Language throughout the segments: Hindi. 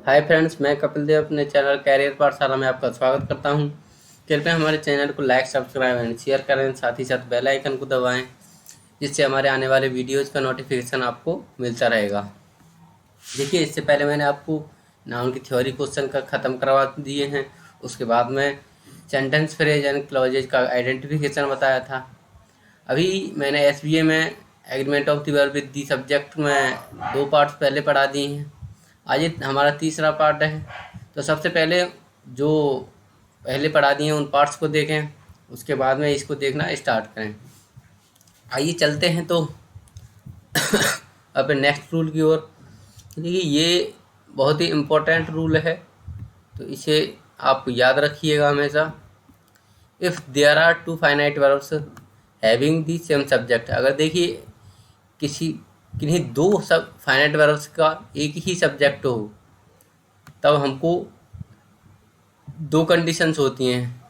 हाय फ्रेंड्स, मैं कपिल देव अपने चैनल कैरियर पाठशाला में आपका स्वागत करता हूं। कृपया हमारे चैनल को लाइक, सब्सक्राइब एंड शेयर करें। साथ ही साथ बेल आइकन को दबाएं, जिससे हमारे आने वाले वीडियोज़ का नोटिफिकेशन आपको मिलता रहेगा। देखिए, इससे पहले मैंने आपको नाउन की थ्योरी क्वेश्चन का ख़त्म करवा दिए हैं। उसके बाद में सेंटेंस, फ्रेज एंड क्लॉजेज का आइडेंटिफिकेशन बताया था। अभी मैंने एसबीए में agreement of the verb with the subject में 2 पार्ट्स पहले पढ़ा दिए हैं। आज ये हमारा तीसरा पार्ट है। तो सबसे पहले जो पहले पढ़ा दिए हैं उन पार्ट्स को देखें, उसके बाद में इसको देखना स्टार्ट करें। आइए चलते हैं तो अपने नेक्स्ट रूल की ओर। देखिए, ये बहुत ही इम्पोर्टेंट रूल है, तो इसे आप याद रखिएगा हमेशा। If there are two finite verbs having the same subject, अगर देखिए किसी किन्हीं दो सब फाइनाइट वर्ब्स का एक ही सब्जेक्ट हो, तब हमको दो कंडीशंस होती हैं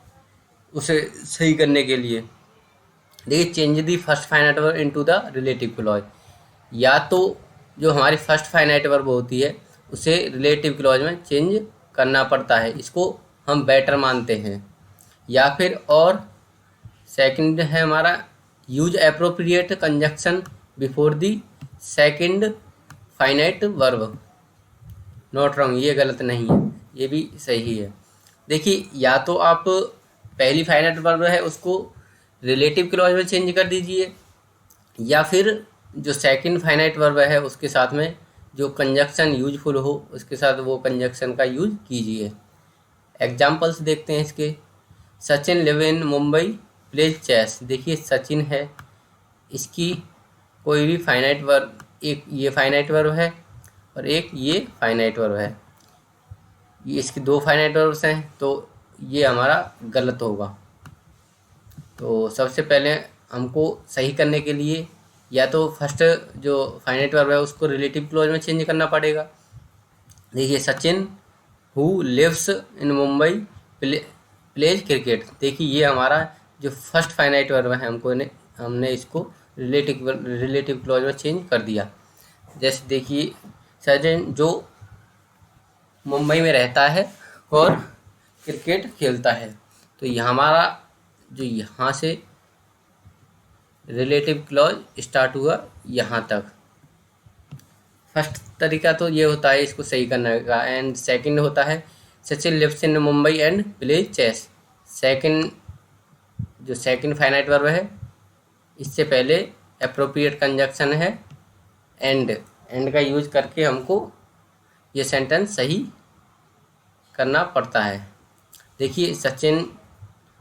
उसे सही करने के लिए। देखिए, change the first finite verb into the relative clause. या तो जो हमारी फर्स्ट फाइनाइट वर्ब होती है उसे रिलेटिव क्लॉज में चेंज करना पड़ता है, इसको हम बेटर मानते हैं। या फिर और सेकंड है हमारा use appropriate conjunction before the second finite verb. Not wrong, ये गलत नहीं है, ये भी सही है। देखिए, या तो आप पहली फाइनाइट वर्ब है उसको रिलेटिव क्लॉज में चेंज कर दीजिए, या फिर जो सेकंड फाइनाइट वर्ब है उसके साथ में जो कंजक्शन यूजफुल हो उसके साथ वो कंजक्शन का यूज कीजिए। एग्जाम्पल्स देखते हैं इसके। Sachin live in Mumbai, plays chess. देखिए, सचिन है, इसकी कोई भी फाइनाइट वर्ब, एक ये फाइनाइट वर्ब है और एक ये फाइनाइट वर्ब है। ये इसकी दो फाइनाइट वर्ब्स हैं, तो ये हमारा गलत होगा। तो सबसे पहले हमको सही करने के लिए या तो फर्स्ट जो फाइनाइट वर्ब है उसको रिलेटिव क्लॉज में चेंज करना पड़ेगा। देखिए, Sachin who lives in Mumbai plays cricket. देखिए, ये हमारा जो फर्स्ट फाइनाइट वर्ब है हमने इसको रिलेटिव क्लॉज में चेंज कर दिया। जैसे देखिए, सचिन जो मुंबई में रहता है और क्रिकेट खेलता है, तो ये हमारा जो यहाँ से रिलेटिव क्लॉज स्टार्ट हुआ यहाँ तक। फर्स्ट तरीका तो ये होता है इसको सही करने का, एंड सेकंड होता है Sachin lives in Mumbai and plays chess. Second जो सेकंड फाइनाइट वर्ब है इससे पहले एप्रोप्रिएट कंजक्शन है एंड का यूज करके हमको ये सेंटेंस सही करना पड़ता है। देखिए, Sachin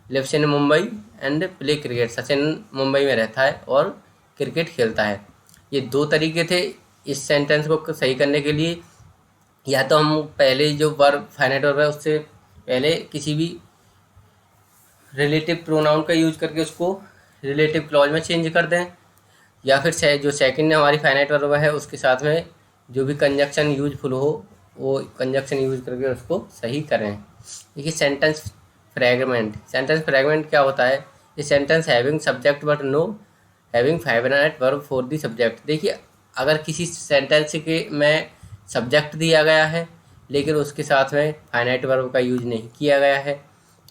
lives in Mumbai and play cricket. Sachin Mumbai में रहता है और क्रिकेट खेलता है। ये दो तरीके थे इस सेंटेंस को सही करने के लिए। या तो हम पहले जो वर्ब फाइनाइट वर्ब है उससे पहले किसी भी रिलेटिव प्रोनाउन का यूज करके उसको रिलेटिव क्लॉज में चेंज कर दें, या फिर जो सेकंड हमारी फाइनाइट वर्ब है उसके साथ में जो भी कंजक्शन यूजफुल हो वो कंजक्शन यूज करके उसको सही करें। देखिए, सेंटेंस फ्रेगमेंट क्या होता है? ये sentence having subject but know having finite verb for the subject. देखिए, अगर किसी सेंटेंस के में सब्जेक्ट दिया गया है लेकिन उसके साथ में फाइनाइट वर्ब का यूज नहीं किया गया है,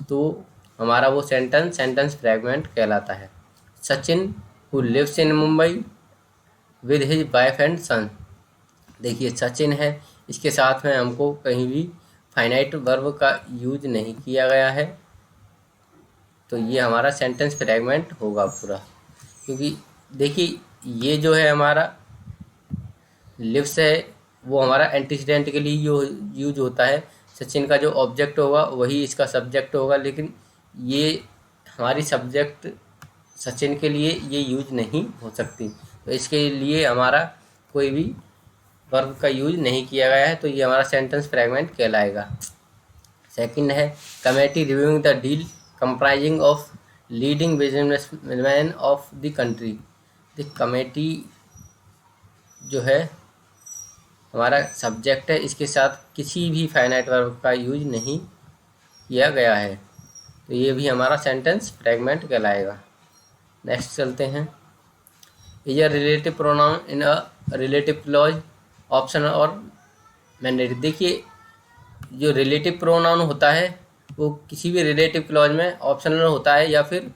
तो हमारा वो सेंटेंस फ्रेगमेंट कहलाता है। Sachin who lives in Mumbai with his wife and son. देखिए, सचिन है, इसके साथ में हमको कहीं भी फाइनाइट वर्ब का यूज नहीं किया गया है, तो ये हमारा सेंटेंस फ्रेगमेंट होगा पूरा। क्योंकि देखिए, ये जो है हमारा लिव्स है वो हमारा एंटीसीडेंट के लिए यूज होता है। सचिन का जो ऑब्जेक्ट होगा वही इसका सब्जेक्ट होगा, लेकिन ये हमारी सब्जेक्ट सचिन के लिए ये यूज नहीं हो सकती, तो इसके लिए हमारा कोई भी वर्ब का यूज नहीं किया गया है, तो ये हमारा सेंटेंस फ्रेगमेंट कहलाएगा। सेकंड है committee reviewing the deal comprising of leading businessman of the country. The committee जो है हमारा सब्जेक्ट है, इसके साथ किसी भी फाइनाइट वर्ब का यूज नहीं किया गया है, तो ये भी हमारा सेंटेंस फ्रेगमेंट कहलाएगा। नेक्स्ट चलते हैं। Is a relative pronoun in a relative clause optional और मैंडेटरी। देखिए, जो रिलेटिव प्रोनाउन होता है वो किसी भी रिलेटिव क्लॉज में ऑप्शनल होता है या फिर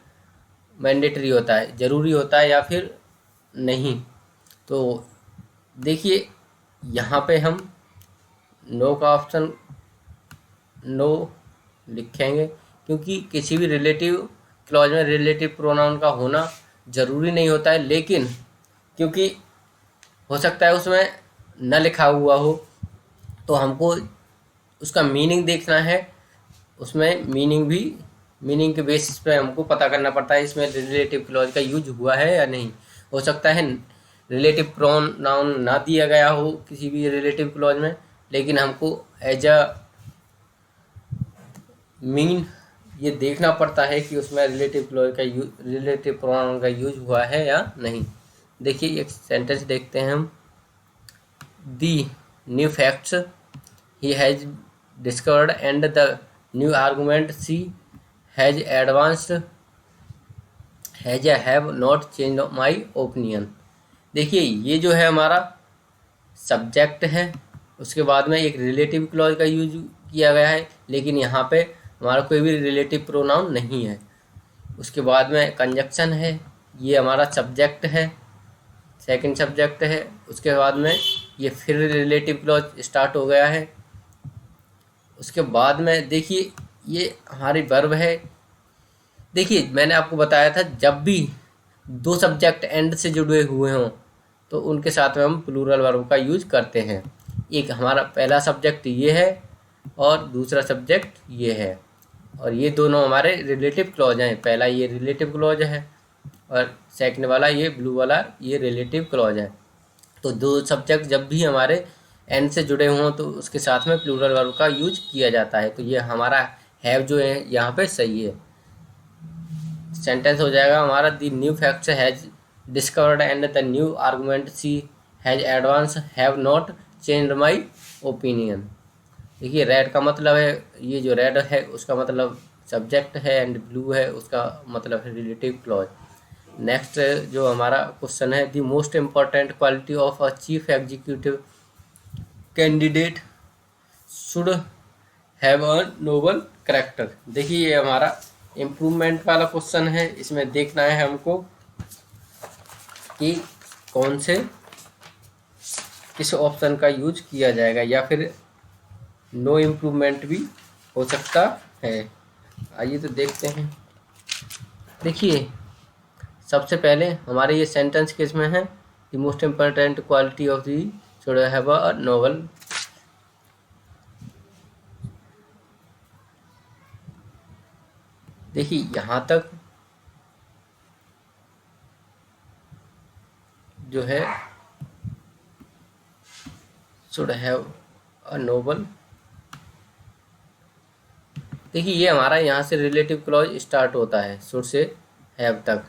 मैंडेटरी होता है, ज़रूरी होता है या फिर नहीं। तो देखिए यहाँ पे हम नो का ऑप्शन नो लिखेंगे, क्योंकि किसी भी रिलेटिव क्लॉज में रिलेटिव प्रोनाउन का होना ज़रूरी नहीं होता है, लेकिन क्योंकि हो सकता है उसमें न लिखा हुआ हो, तो हमको उसका मीनिंग देखना है। उसमें मीनिंग के बेसिस पे हमको पता करना पड़ता है इसमें रिलेटिव क्लॉज का यूज हुआ है या नहीं। हो सकता है रिलेटिव प्रोनाउन ना दिया गया हो किसी भी रिलेटिव क्लॉज में, लेकिन हमको एज अ मीन ये देखना पड़ता है कि उसमें रिलेटिव क्लॉज का रिलेटिव प्रोनाउन का यूज हुआ है या नहीं। देखिए एक सेंटेंस देखते हैं हम। The new facts he has discovered and the new argument she has advanced has have not change my opinion. देखिए ये जो है हमारा सब्जेक्ट है, उसके बाद में एक रिलेटिव क्लॉज का यूज किया गया है, लेकिन यहाँ पे हमारा कोई भी रिलेटिव प्रोनाउन नहीं है। उसके बाद में कंजक्शन है, ये हमारा सब्जेक्ट है, सेकंड सब्जेक्ट है। उसके बाद में ये फिर रिलेटिव क्लॉज स्टार्ट हो गया है। उसके बाद में देखिए ये हमारी वर्ब है। देखिए मैंने आपको बताया था जब भी दो सब्जेक्ट एंड से जुड़े हुए हों तो उनके साथ में हम प्लूरल वर्ब का यूज करते हैं। एक हमारा पहला सब्जेक्ट ये है और दूसरा सब्जेक्ट ये है, और ये दोनों हमारे रिलेटिव क्लॉज हैं। पहला ये रिलेटिव क्लॉज है और सेकंड वाला ये ब्लू वाला ये रिलेटिव क्लॉज है। तो दो सब्जेक्ट जब भी हमारे एंड से जुड़े हों तो उसके साथ में प्लूरल वर्ब का यूज किया जाता है। तो ये हमारा हैव जो है यहाँ पे सही है। सेंटेंस हो जाएगा हमारा the new facts has discovered and the new argument she has advance have not changed my opinion. देखिए रेड का मतलब है, ये जो रेड है उसका मतलब सब्जेक्ट है, एंड ब्लू है उसका मतलब है रिलेटिव क्लॉज। नेक्स्ट जो हमारा क्वेश्चन है, the most important quality of a chief executive candidate should have a Nobel character. देखिए ये हमारा इम्प्रूवमेंट वाला क्वेश्चन है। इसमें देखना है हमको कि कौन से किस ऑप्शन का यूज किया जाएगा, या फिर नो इम्प्रूवमेंट भी हो सकता है। आइए तो देखते हैं। देखिए सबसे पहले हमारे ये सेंटेंस किस में है, the most important quality of they should have a Nobel. देखिए यहाँ तक जो है शुड हैव अ नोबल। देखिए ये हमारा यहाँ से रिलेटिव क्लॉज स्टार्ट होता है, शुड से हैव तक।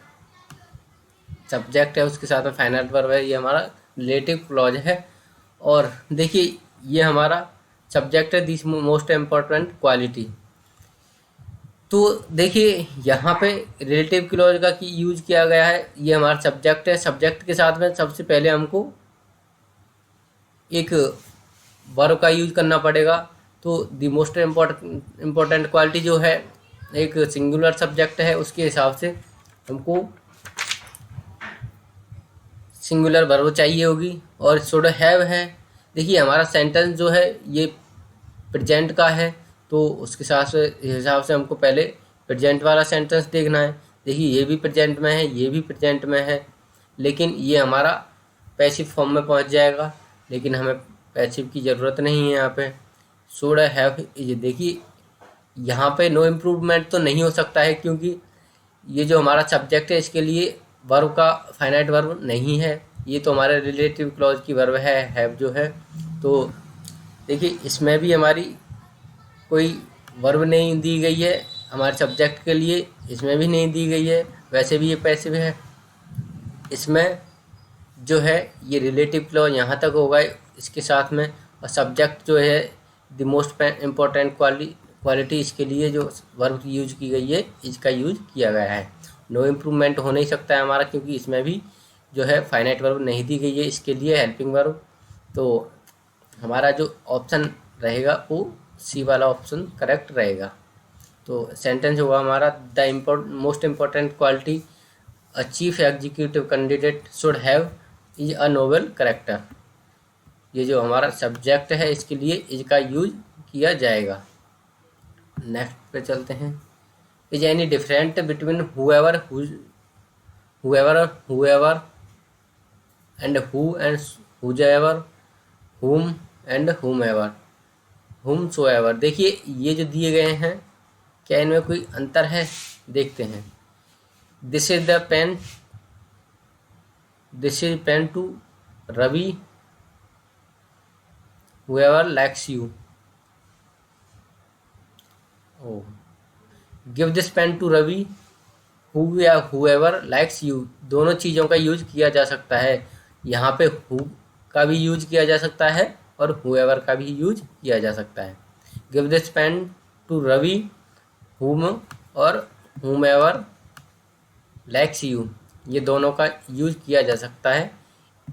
सब्जेक्ट है उसके साथ में फाइनल वर्ब है, ये हमारा रिलेटिव क्लॉज है। और देखिए ये हमारा सब्जेक्ट है दिस मोस्ट इम्पोर्टेंट क्वालिटी। तो देखिए यहाँ पे रिलेटिव क्लॉज का की यूज किया गया है। ये हमारा सब्जेक्ट है, सब्जेक्ट के साथ में सबसे पहले हमको एक वर्ब का यूज करना पड़ेगा। तो द मोस्ट इम्पोर्टेंट क्वालिटी जो है एक सिंगुलर सब्जेक्ट है, उसके हिसाब से हमको सिंगुलर वर्ब चाहिए होगी। और शुड हैव है, देखिए हमारा सेंटेंस जो है ये प्रेजेंट का है, तो उसके हिसाब से हमको पहले प्रेजेंट वाला सेंटेंस देखना है। देखिए ये भी प्रेजेंट में है, ये भी प्रेजेंट में है, लेकिन ये हमारा पैसिव फॉर्म में पहुंच जाएगा, लेकिन हमें पैसिव की ज़रूरत नहीं है यहाँ पे। शुड हैव, ये देखिए यहाँ पे नो इम्प्रूवमेंट तो नहीं हो सकता है, क्योंकि ये जो हमारा सब्जेक्ट है इसके लिए वर्ब का फाइनाइट वर्ब नहीं है, ये तो हमारे रिलेटिव क्लॉज की वर्ब है हैव जो है। तो देखिए इसमें भी हमारी कोई वर्ब नहीं दी गई है हमारे सब्जेक्ट के लिए, इसमें भी नहीं दी गई है, वैसे भी ये पैसिव है। इसमें जो है ये रिलेटिव क्लॉज यहाँ तक होगा इसके साथ में, और सब्जेक्ट जो है द मोस्ट इम्पोर्टेंट क्वालिटी, इसके लिए जो वर्ब यूज की गई है इसका यूज किया गया है। नो इम्प्रूवमेंट हो नहीं सकता है हमारा, क्योंकि इसमें भी जो है फाइनाइट वर्ब नहीं दी गई है इसके लिए हेल्पिंग वर्ब। तो हमारा जो ऑप्शन रहेगा वो सी वाला ऑप्शन करेक्ट रहेगा। तो सेंटेंस होगा हमारा the most important quality a chief executive candidate should have is a Nobel character. ये जो हमारा सब्जेक्ट है इसके लिए इज का यूज किया जाएगा। नेक्स्ट पे चलते हैं। Is any different between whoever whoever and who and whosever whom and हुमेवर हुमसोएवर। देखिए ये जो दिए गए हैं क्या इनमें कोई अंतर है, देखते हैं। This is pen to Ravi whoever likes you. Oh give this pen to Ravi who या हुएवर लाइक्स यू। दोनों चीज़ों का यूज किया जा सकता है। यहाँ पे हु का भी यूज किया जा सकता है और हुएवर का भी यूज किया जा सकता है। Give this pen to Ravi whom और हुमेवर लाइक्स यू, ये दोनों का यूज किया जा सकता है।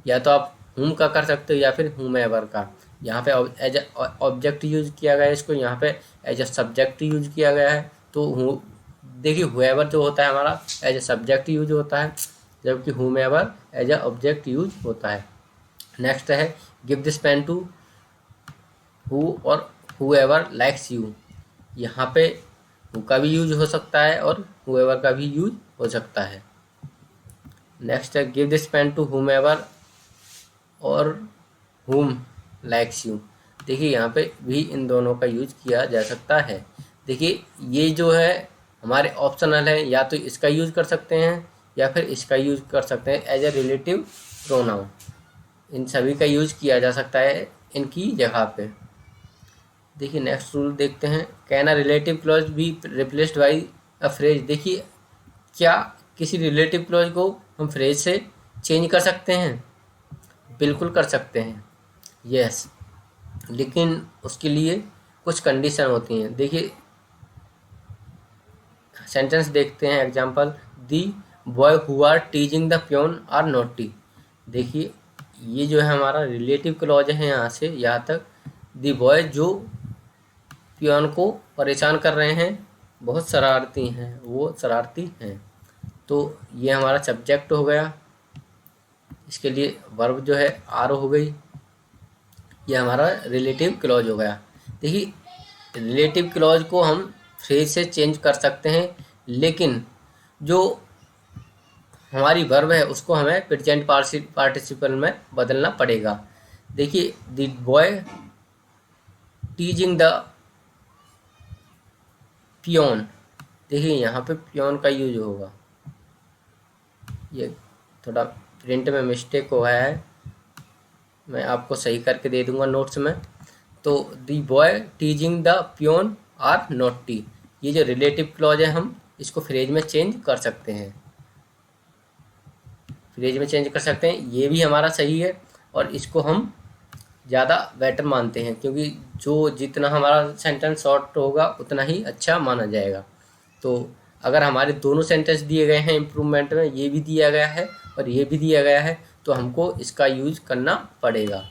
या तो आप हुम का कर सकते हो या फिर हुमेवर का। यहाँ पे एज ऑब्जेक्ट यूज किया गया है, इसको यहाँ पे एज अ सब्जेक्ट यूज किया गया है। तो देखिए हुएवर जो होता है हमारा एज अ सब्जेक्ट यूज होता है, जबकि whomever as a object use होता है। नेक्स्ट है give this pen to who और हुएवर लाइक्स यू। यहाँ पे हु का भी यूज हो सकता है और हुएवर का भी यूज हो सकता है। नेक्स्ट है गिव दिस पेन टू हुमेवर और हुम लाइक्स यू। देखिए यहाँ पे भी इन दोनों का यूज किया जा सकता है। देखिए ये जो है हमारे ऑप्शनल है, या तो इसका यूज कर सकते हैं या फिर इसका यूज कर सकते हैं एज ए रिलेटिव प्रोनाउन। इन सभी का यूज किया जा सकता है इनकी जगह पे। देखिए नेक्स्ट रूल देखते हैं। Can a relative clause be replaced by a phrase. देखिए क्या किसी रिलेटिव क्लॉज को हम फ्रेज से चेंज कर सकते हैं? बिल्कुल कर सकते हैं, यस। लेकिन उसके लिए कुछ कंडीशन होती हैं। देखिए सेंटेंस देखते हैं example. The boy who are teasing the peon are naughty. देखिए ये जो है हमारा रिलेटिव क्लॉज है, यहाँ से यहाँ तक दी बॉय जो पियोन को परेशान कर रहे हैं, बहुत शरारती हैं, वो शरारती हैं। तो ये हमारा सब्जेक्ट हो गया। इसके लिए वर्ब जो है आर हो गई। ये हमारा रिलेटिव क्लॉज हो गया। देखिए रिलेटिव क्लॉज को हम फ्रेज से चेंज कर सकते हैं, लेकिन जो हमारी वर्ब है उसको हमें प्रेजेंट पार्टिसिपल में बदलना पड़ेगा। देखिए the boy teasing the peon. देखिए यहाँ पे पियोन का यूज होगा। ये थोड़ा प्रिंट में मिस्टेक हुआ है, मैं आपको सही करके दे दूंगा नोट्स में। तो the boy teasing the peon are naughty, ये जो रिलेटिव क्लॉज है हम इसको फ्रेज में चेंज कर सकते हैं। फ्रेज में चेंज कर सकते हैं, ये भी हमारा सही है। और इसको हम ज़्यादा बेटर मानते हैं, क्योंकि जो जितना हमारा सेंटेंस शॉर्ट होगा उतना ही अच्छा माना जाएगा। तो अगर हमारे दोनों सेंटेंस दिए गए हैं इम्प्रूवमेंट में, ये भी दिया गया है और ये भी दिया गया है, तो हमको इसका यूज करना पड़ेगा।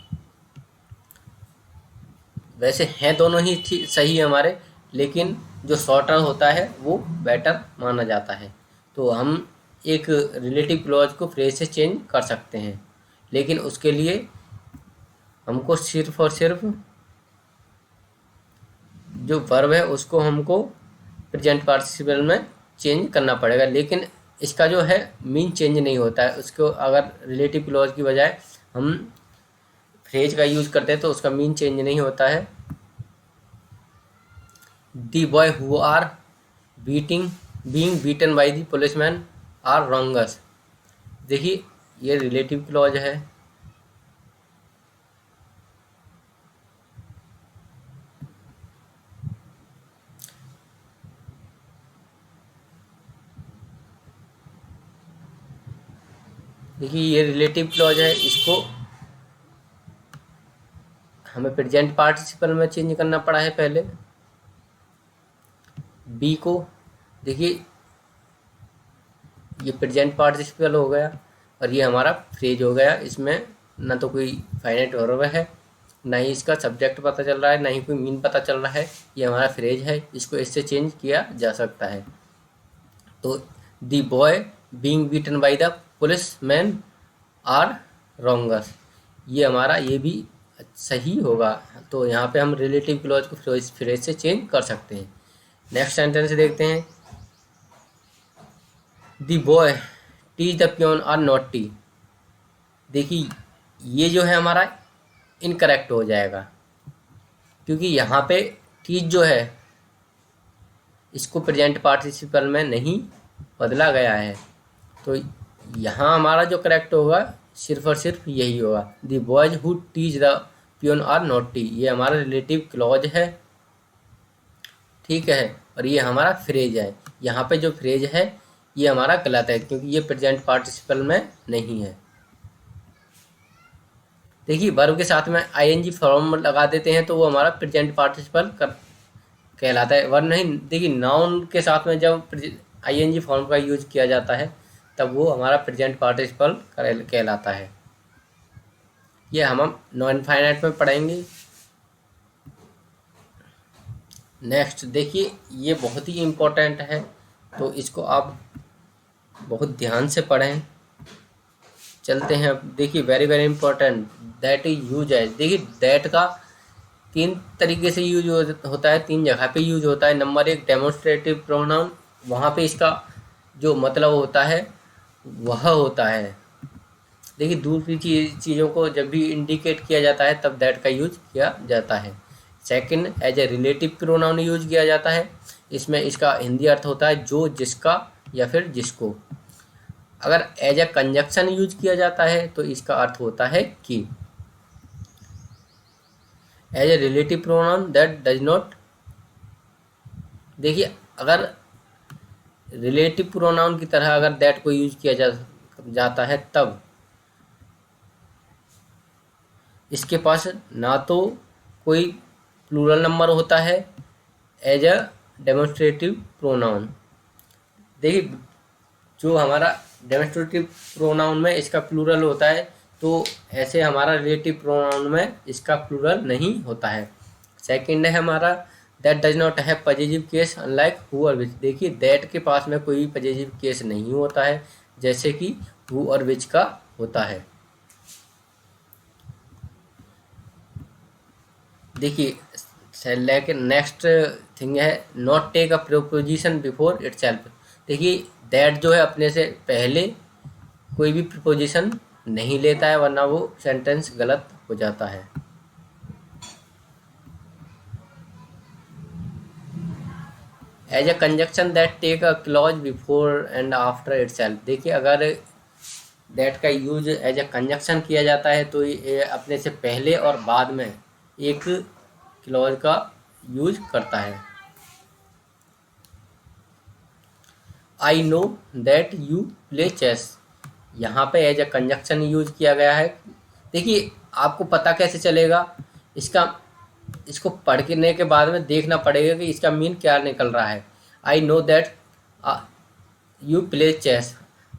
वैसे हैं दोनों ही सही है हमारे, लेकिन जो शॉर्टर होता है वो बेटर माना जाता है। तो हम एक रिलेटिव क्लॉज को फ्रेज से चेंज कर सकते हैं, लेकिन उसके लिए हमको सिर्फ और सिर्फ जो वर्ब है उसको हमको प्रेजेंट पार्टिसिपल में चेंज करना पड़ेगा। लेकिन इसका जो है मीन चेंज नहीं होता है। उसको अगर रिलेटिव क्लॉज की बजाय हम फ्रेज का यूज करते हैं तो उसका मीन चेंज नहीं होता है। The boy who are being beaten by the policeman are wrongs. देखिए ये रिलेटिव क्लॉज है। देखिए ये रिलेटिव क्लॉज है, इसको हमें प्रेजेंट पार्टिसिपल में चेंज करना पड़ा है पहले बी को। देखिए ये प्रेजेंट पार्टिसिपल हो गया और ये हमारा फ्रेज हो गया। इसमें ना तो कोई फाइनाइट वर्ब है ना ही इसका सब्जेक्ट पता चल रहा है, ना ही कोई मीन पता चल रहा है। ये हमारा फ्रेज है, इसको इससे चेंज किया जा सकता है। तो the boy being beaten by the policeman are wrongs, ये हमारा ये भी सही होगा। तो यहाँ पे हम रिलेटिव क्लॉज को फ्रेज से चेंज कर सकते हैं। नेक्स्ट सेंटेंस देखते हैं। The boy teach the peon are naughty. देखिए ये जो है हमारा इनकरेक्ट हो जाएगा, क्योंकि यहाँ पे टीच जो है इसको प्रेजेंट पार्टिसिपल में नहीं बदला गया है। तो यहाँ हमारा जो करेक्ट होगा सिर्फ और सिर्फ यही होगा, the boys who teach the peon are naughty. ये हमारा रिलेटिव क्लॉज है, ठीक है, और ये हमारा फ्रेज है। यहाँ पे जो फ्रेज है ये हमारा गलत है, क्योंकि ये प्रेजेंट पार्टिसिपल में नहीं है। देखिए वर्ब के साथ में आईएनजी फॉर्म लगा देते हैं तो वो हमारा प्रेजेंट पार्टिसिपल कहलाता है, वर्ब नहीं। देखिए नाउन के साथ में जब आईएनजी फॉर्म का यूज किया जाता है तब वो हमारा प्रेजेंट पार्टिसिपल कहलाता है। ये हम नॉन फाइनाइट में पढ़ेंगे। नेक्स्ट देखिए ये बहुत ही इम्पोर्टेंट है, तो इसको आप बहुत ध्यान से पढ़ें। चलते हैं अब। देखिए very very important, that is use as. देखिए दैट का 3 तरीके से यूज होता है, 3 जगह पे यूज होता है। नंबर 1 डेमोन्स्ट्रेटिव प्रोनाउन, वहाँ पे इसका जो मतलब होता है वह होता है। देखिए दूसरी चीज़ों को जब भी इंडिकेट किया जाता है तब दैट का यूज किया जाता है। Second as a relative pronoun use किया जाता है, इसमें इसका हिंदी अर्थ होता है जो, जिसका या फिर जिसको। अगर एज ए कंजक्शन यूज किया जाता है तो इसका अर्थ होता है कि। As a relative pronoun that does not. देखिए अगर रिलेटिव प्रोनाउन की तरह अगर दैट को यूज किया जाता है तब इसके पास ना तो कोई प्लूरल नंबर होता है एज अ डेमोन्स्ट्रेटिव प्रोनाउन। देखिए जो हमारा डेमोन्स्ट्रेटिव प्रोनाउन में इसका प्लूरल होता है, तो ऐसे हमारा रिलेटिव प्रोनाउन में इसका प्लूरल नहीं होता है। सेकंड है हमारा that does not have positive case unlike who और विच। देखिए दैट के पास में कोई पॉजिटिव केस नहीं होता है, जैसे कि हु और विच का होता है। देखिए नेक्स्ट थिंग है not take a preposition before itself. देखिए दैट जो है अपने से पहले कोई भी प्रीपोजिशन नहीं लेता है, वरना वो सेंटेंस गलत हो जाता है। As a conjunction that take a clause before and after itself. देखिए अगर दैट का यूज एज ए कंजक्शन किया जाता है तो ये अपने से पहले और बाद में एक क्लॉज का यूज करता है। I know that you play chess, यहाँ पे एज ए कंजक्शन यूज किया गया है। देखिए आपको पता कैसे चलेगा इसको पढ़ने के बाद में देखना पड़ेगा कि इसका मीन क्या निकल रहा है। I know that you play chess,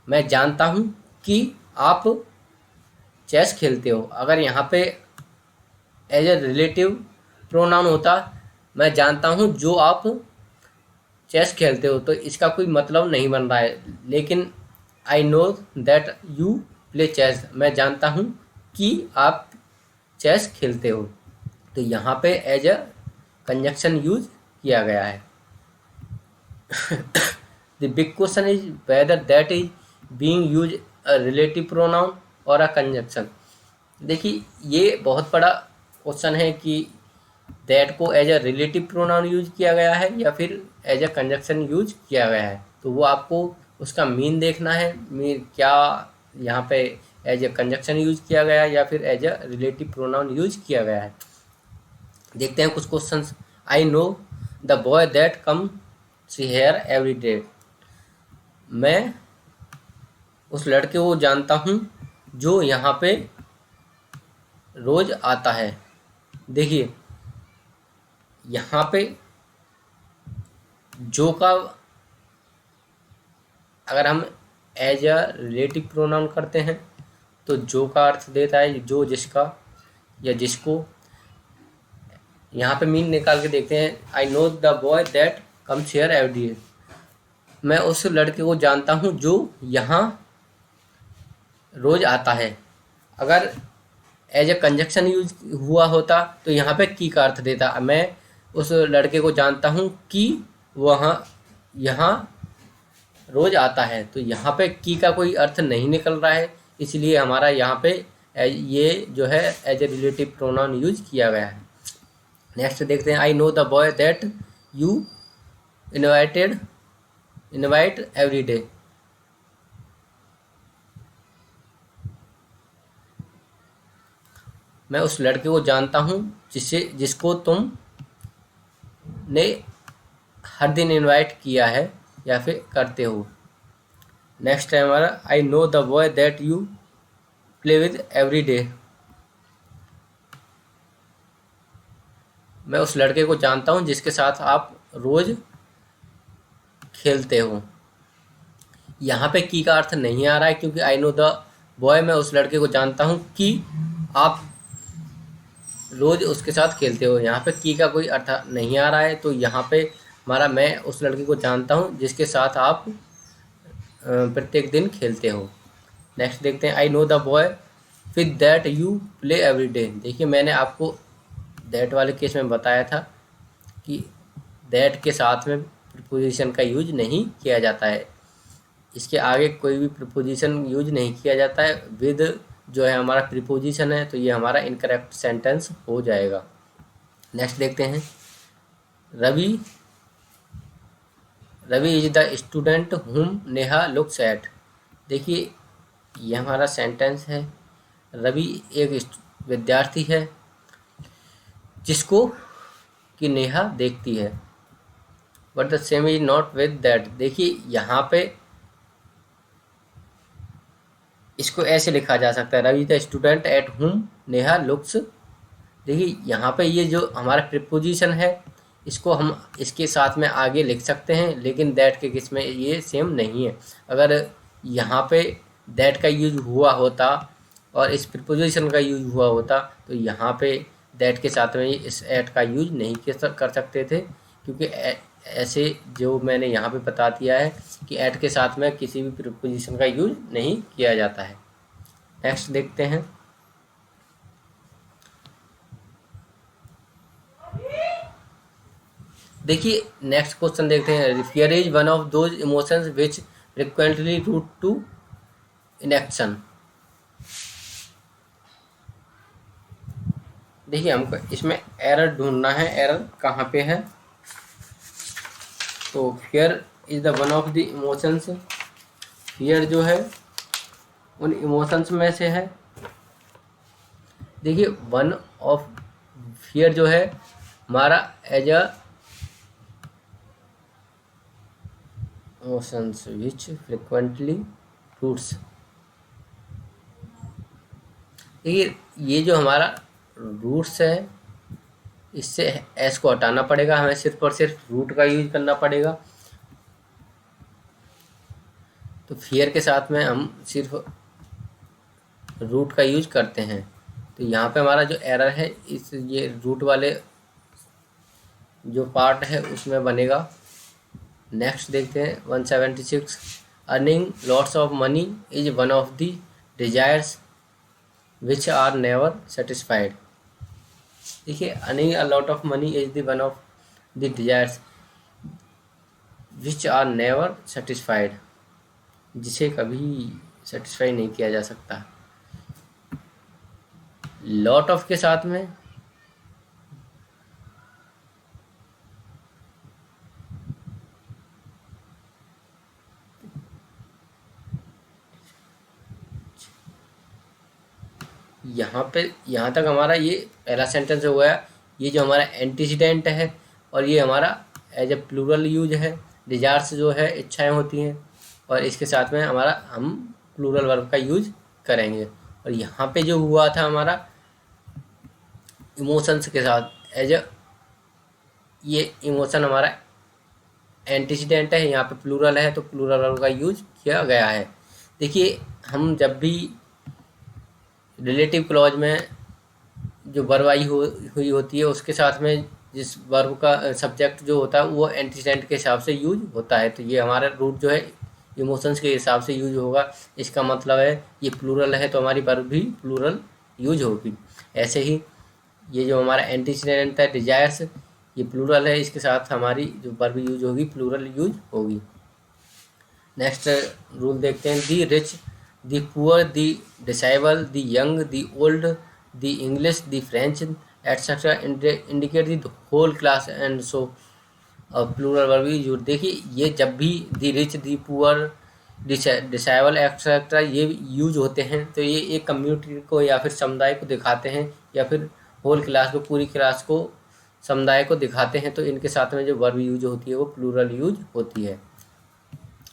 मैं जानता हूँ कि आप चेस खेलते हो। अगर यहाँ पे एज ए रिलेटिव प्रोनाउन होता मैं जानता हूँ जो आप चेस खेलते हो, तो इसका कोई मतलब नहीं बन रहा है। लेकिन I know that you play chess, मैं जानता हूँ कि आप चेस खेलते हो, तो यहाँ पे एज अ कंजक्शन यूज किया गया है। The big question is whether that is being use a relative pronoun और अ कंजक्शन। देखिए ये बहुत बड़ा क्वेश्चन है कि दैट को as a relative pronoun use किया गया है या फिर एज अ कंजक्शन यूज किया गया है। तो वो आपको उसका मीन देखना है, मीन क्या यहाँ पे एज अ कंजक्शन यूज किया गया है या फिर as a relative pronoun use किया गया है। देखते हैं कुछ questions. I know the boy that comes here every day, मैं उस लड़के को जानता हूँ जो यहाँ पे रोज आता है। देखिए यहाँ पे जो का अगर हम एज अ रिलेटिव प्रोनाउन करते हैं तो जो का अर्थ देता है जो, जिसका या जिसको। यहाँ पे मीन निकाल के देखते हैं। I know the boy that comes here every day. मैं उस लड़के को जानता हूँ जो यहाँ रोज आता है। अगर एज ए कंजक्शन यूज हुआ होता तो यहाँ पे की का अर्थ देता। मैं उस लड़के को जानता हूँ कि वहाँ यहाँ रोज आता है, तो यहाँ पे की का कोई अर्थ नहीं निकल रहा है, इसलिए हमारा यहाँ पे ये जो है as a relative pronoun use किया गया है। नेक्स्ट देखते हैं। I know the boy that you invite every day. मैं उस लड़के को जानता हूँ जिसको तुम ने हर दिन इनवाइट किया है या फिर करते हो। नेक्स्ट है हमारा। आई know the boy that you play with every day. मैं उस लड़के को जानता हूँ जिसके साथ आप रोज खेलते हो। यहाँ पे की का अर्थ नहीं आ रहा है, क्योंकि आई नो द बॉय, मैं उस लड़के को जानता हूँ कि आप रोज उसके साथ खेलते हो। यहाँ पे की का कोई अर्थ नहीं आ रहा है, तो यहाँ पे हमारा मैं उस लड़के को जानता हूँ जिसके साथ आप प्रत्येक दिन खेलते हो। नेक्स्ट देखते हैं। I know the boy with that you play every day. देखिए मैंने आपको दैट वाले केस में बताया था कि दैट के साथ में प्रीपोजिशन का यूज नहीं किया जाता है, इसके आगे कोई भी प्रीपोजिशन यूज नहीं किया जाता है। विद जो है हमारा प्रीपोजिशन है, तो ये हमारा इनकरेक्ट सेंटेंस हो जाएगा। नेक्स्ट देखते हैं। रवि इज द स्टूडेंट हुम नेहा लुक्स एट। देखिए ये हमारा सेंटेंस है। रवि एक विद्यार्थी है जिसको कि नेहा देखती है। But the same is not with that. देखिए यहाँ पे इसको ऐसे लिखा जा सकता है। रवि द स्टूडेंट एट हुम नेहा लुक्स। देखिए यहाँ पे ये जो हमारा प्रीपोजिशन है, इसको हम इसके साथ में आगे लिख सकते हैं, लेकिन दैट के केस में ये सेम नहीं है। अगर यहाँ पे दैट का यूज हुआ होता और इस प्रीपोजिशन का यूज हुआ होता, तो यहाँ पे दैट के साथ में इस एट का यूज नहीं कर सकते थे, क्योंकि ऐसे जो मैंने यहाँ पे बता दिया है कि एट के साथ में किसी भी प्रीपोजिशन का यूज नहीं किया जाता है। नेक्स्ट देखते हैं। देखिए नेक्स्ट क्वेश्चन देखते हैं। Fear is one of those emotions which frequently root to inaction. देखिए हमको इसमें एरर ढूंढना है। एरर कहाँ पे है? तो fear is the one of the emotions. Fear जो है उन इमोशंस में से है। देखिए वन ऑफ फियर जो है हमारा as a emotions which frequently roots. देखिए ये जो हमारा रूट्स है, इससे एस को हटाना पड़ेगा, हमें सिर्फ और सिर्फ रूट का यूज करना पड़ेगा। तो फियर के साथ में हम सिर्फ रूट का यूज करते हैं। तो यहाँ पे हमारा जो एरर है इस ये रूट वाले जो पार्ट है उसमें बनेगा। नेक्स्ट देखते हैं 176। Earning lots of money is one of the desires which are never satisfied. देखिए earning a lot of money is the one of the desires which are never satisfied, जिसे कभी सेटिस्फाई नहीं किया जा सकता। लॉट ऑफ के साथ में यहाँ तक हमारा ये पहला सेंटेंस हो गया। ये जो हमारा एंटीसीडेंट है और ये हमारा एज ए प्लूरल यूज है। डिजायर्स जो है इच्छाएं होती हैं, और इसके साथ में हमारा हम प्लूरल वर्ब का यूज करेंगे। और यहाँ पे जो हुआ था हमारा इमोशंस के साथ एज ए, ये इमोशन हमारा एंटीसीडेंट है, यहाँ पे प्लूरल है तो प्लूरल वर्ब का यूज किया गया है। देखिए हम जब भी रिलेटिव क्लॉज में जो वर्ब आई हुई होती है उसके साथ में जिस वर्ब का सब्जेक्ट जो होता है वो एंटीसेडेंट के हिसाब से यूज होता है। तो ये हमारा रूट जो है इमोशंस के हिसाब से यूज होगा। इसका मतलब है ये प्लूरल है तो हमारी वर्ब भी प्लूरल यूज होगी। ऐसे ही ये जो हमारा एंटीसेडेंट है डिजायर्स, ये प्लूरल है, इसके साथ हमारी जो वर्ब यूज होगी प्लूरल यूज होगी। नेक्स्ट रूल देखते हैं, the rich, the poor, the disable, the young, the old, the English, the French etcetera indicate the whole class and so plural verb use. देखिए ये जब भी the rich, the poor, disable etcetera ये यूज होते हैं तो ये एक कम्युनिटी को या फिर समुदाय को दिखाते हैं, या फिर होल क्लास को, पूरी क्लास को, समुदाय को दिखाते हैं। तो इनके साथ में जो वर्ब यूज होती है वो प्लूरल यूज होती है।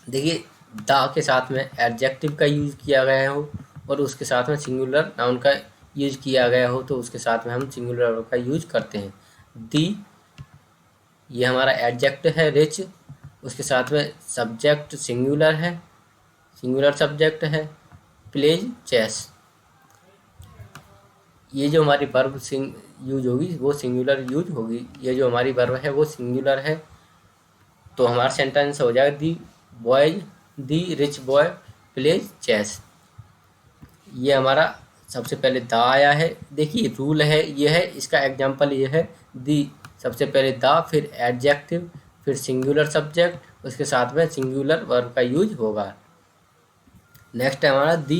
देखिए द के साथ में एडजेक्टिव का यूज किया गया हो और उसके साथ में सिंगुलर नाउन का यूज किया गया हो तो उसके साथ में हम सिंगुलर वर्ब का यूज करते हैं। दी ये हमारा एडजेक्टिव है, रिच उसके साथ में सब्जेक्ट सिंगुलर है, सिंगुलर सब्जेक्ट है, प्लेज चेस। ये जो हमारी वर्ब यूज होगी वो सिंगुलर यूज होगी। ये जो हमारी वर्ब है वो सिंगुलर है तो हमारा सेंटेंस हो जाएगा दी बॉयज, दी रिच बॉय प्लेज चेस। ये हमारा सबसे पहले द आया है। देखिए रूल है ये है, इसका एग्जांपल ये है, दी सबसे पहले द, फिर एडजेक्टिव, फिर सिंगुलर सब्जेक्ट, उसके साथ में सिंगुलर वर्ब का यूज होगा। नेक्स्ट है हमारा दी,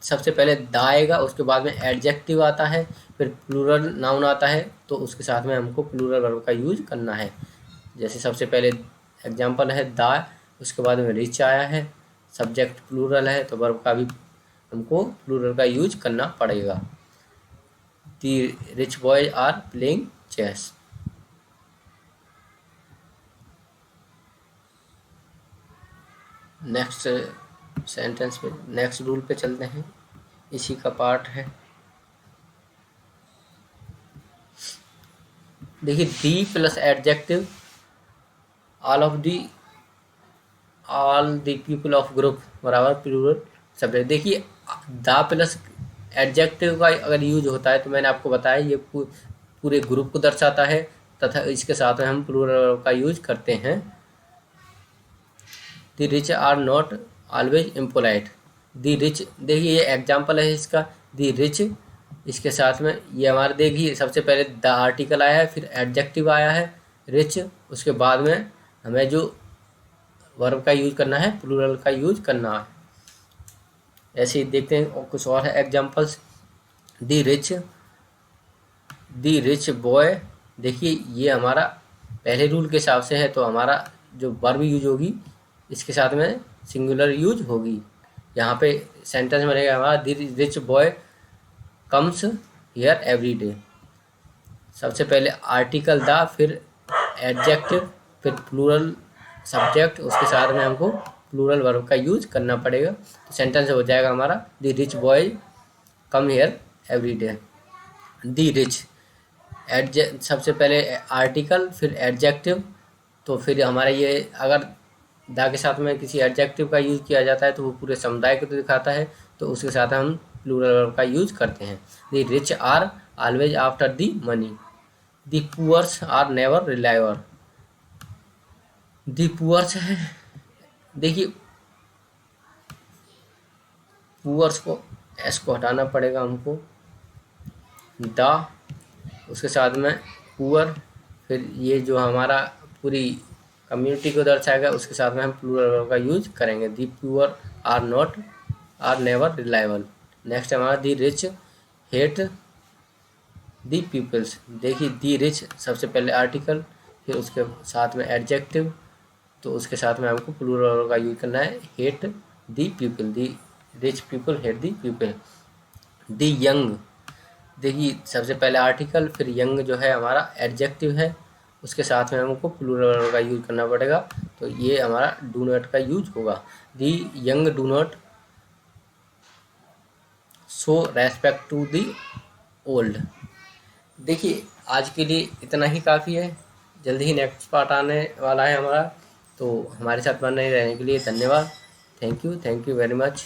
सबसे पहले द आएगा, उसके बाद में एडजेक्टिव आता है, फिर प्लूरल नाउन आता है तो उसके साथ में हमको प्लूरल वर्ब का यूज करना है। जैसे सबसे पहले एग्जांपल है द, उसके बाद में रिच आया है, सब्जेक्ट प्लूरल है तो वर्ब का भी हमको प्लूरल का यूज करना पड़ेगा। The rich boy are playing chess. Next sentence पे, नेक्स्ट रूल पे चलते हैं, इसी का पार्ट है। देखिए the plus adjective all the people of group बराबर प्लूरल सब्जेक्ट। देखिए द प्लस एडजेक्टिव का अगर यूज होता है तो मैंने आपको बताया ये पूरे ग्रुप को दर्शाता है तथा इसके साथ में हम प्लूरल का यूज करते हैं। The rich are not always impolite. The rich, देखिए ये एग्जाम्पल है इसका, दी रिच, इसके साथ में ये हमारे देखिए सबसे पहले द आर्टिकल आया है, फिर एडजेक्टिव आया है रिच, उसके बाद में हमें जो वर्ब का यूज करना है प्लूरल का यूज करना है। ऐसे ही देखते हैं और कुछ और है एग्जाम्पल्स। दी रिच बॉय, देखिए ये हमारा पहले रूल के हिसाब से है तो हमारा जो वर्ब यूज होगी इसके साथ में सिंगुलर यूज होगी। यहाँ पे सेंटेंस बनेगा हमारा the rich boy comes here every day. सबसे पहले आर्टिकल द, फिर एडजेक्टिव, फिर प्लूरल सब्जेक्ट, उसके साथ में हमको प्लूरल वर्ब का यूज करना पड़ेगा। तो सेंटेंस हो जाएगा हमारा the rich boy come here every day. The rich सबसे पहले आर्टिकल, फिर एडजेक्टिव, तो फिर हमारा ये अगर द के साथ में किसी एडजेक्टिव का यूज किया जाता है तो वो पूरे समुदाय को दिखाता है तो उसके साथ हम प्लूरल वर्ब का यूज करते हैं। The rich are always after the money, the poors are never reliable. The poors है, देखिए पुअर्स को एस को हटाना पड़ेगा हमको, द उसके साथ में पुअर, फिर ये जो हमारा पूरी कम्युनिटी को दर्शाएगा उसके साथ में हम प्लूरल वर्ब का यूज करेंगे। The poor are never reliable. Next हमारा the rich hate the peoples. देखिए दी रिच सबसे पहले आर्टिकल, फिर उसके साथ में एडजेक्टिव, तो उसके साथ में हमको प्लूरल वर्ब का यूज करना है, hate the people, the rich people hate the people. The young, देखिए सबसे पहले आर्टिकल, फिर यंग जो है हमारा एडजेक्टिव है, उसके साथ में हमको प्लूरल वर्ब का यूज करना पड़ेगा तो ये हमारा डू नॉट का यूज होगा। The young do not show respect to the old. देखिए आज के लिए इतना ही काफ़ी है, जल्दी ही नेक्स्ट पार्ट आने वाला है हमारा, तो हमारे साथ बने रहने के लिए धन्यवाद। Thank you very much.